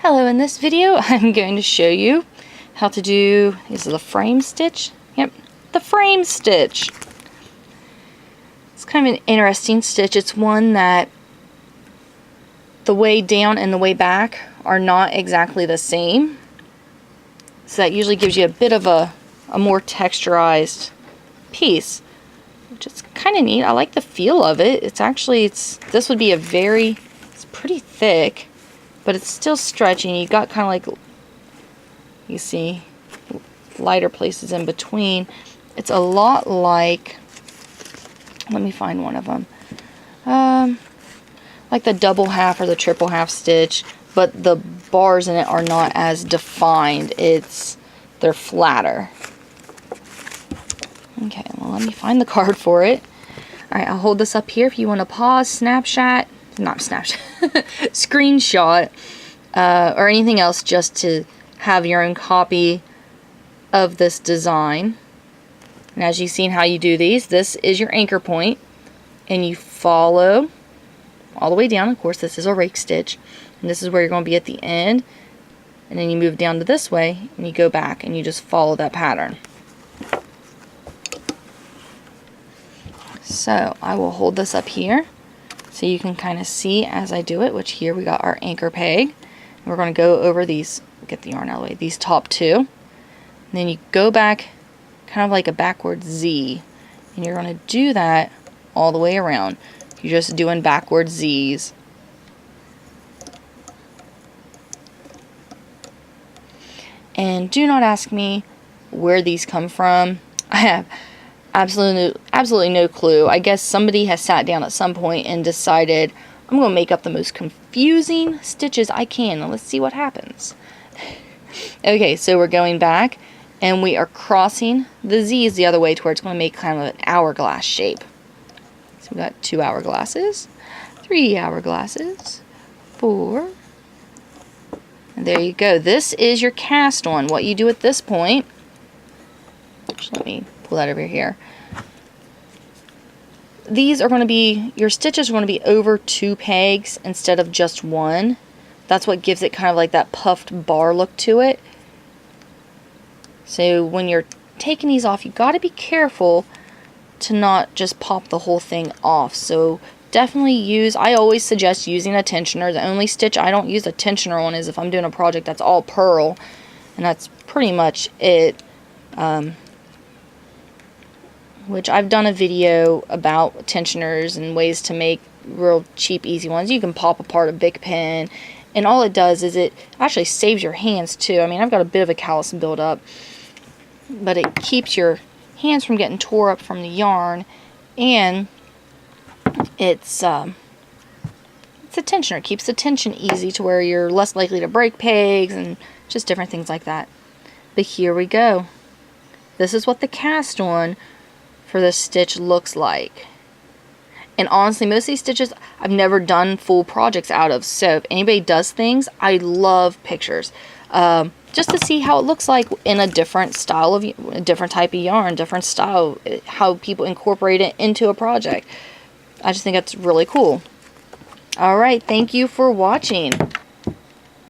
Hello, in this video I'm going to show you how to do, is it a frame stitch? Yep, the frame stitch. It's kind of an interesting stitch. It's one that the way down and the way back are not exactly the same. So that usually gives you a bit of a more texturized piece, which is kind of neat. I like the feel of it. This would be it's pretty thick, but it's still stretching. You got kind of like, you see, lighter places in between. It's a lot like, let me find one of them. Like the double half or the triple half stitch, but the bars in it are not as defined. They're flatter. Okay, well, let me find the card for it. Alright, I'll hold this up here if you want to pause, screenshot, or anything else just to have your own copy of this design. And as you've seen how you do these, this is your anchor point, and you follow all the way down. Of course, this is a rake stitch, and this is where you're going to be at the end, and then you move down to this way, and you go back, and you just follow that pattern. So I will hold this up here so you can kind of see as I do it, which here we got our anchor peg. And we're going to go over these, get the yarn out of the way, these top two. And then you go back kind of like a backward Z. And you're going to do that all the way around. You're just doing backward Z's. And do not ask me where these come from. I have absolutely no clue. I guess somebody has sat down at some point and decided, I'm going to make up the most confusing stitches I can, and let's see what happens. Okay, so we're going back, and we are crossing the Z's the other way to where it's going to make kind of an hourglass shape. So we got 2 hourglasses, 3 hourglasses, 4, and there you go. This is your cast on. What you do at this point, let me pull that over here. These are going to be, your stitches are going to be over 2 pegs instead of just 1. That's what gives it kind of like that puffed bar look to it. So when you're taking these off, you got to be careful to not just pop the whole thing off. So definitely I always suggest using a tensioner. The only stitch I don't use a tensioner on is if I'm doing a project that's all purl, and that's pretty much it. Which I've done a video about tensioners and ways to make real cheap, easy ones. You can pop apart a Bic pen, and all it does is it actually saves your hands too. I mean, I've got a bit of a callus buildup, but it keeps your hands from getting tore up from the yarn, and it's a tensioner. It keeps the tension easy to where you're less likely to break pegs and just different things like that. But here we go. This is what the cast on for this stitch looks like. And honestly, most of these stitches I've never done full projects out of, so if anybody does things, I love pictures, just to see how it looks like in a different style of, a different type of yarn, different style, how people incorporate it into a project. I just think that's really cool. Alright, thank you for watching.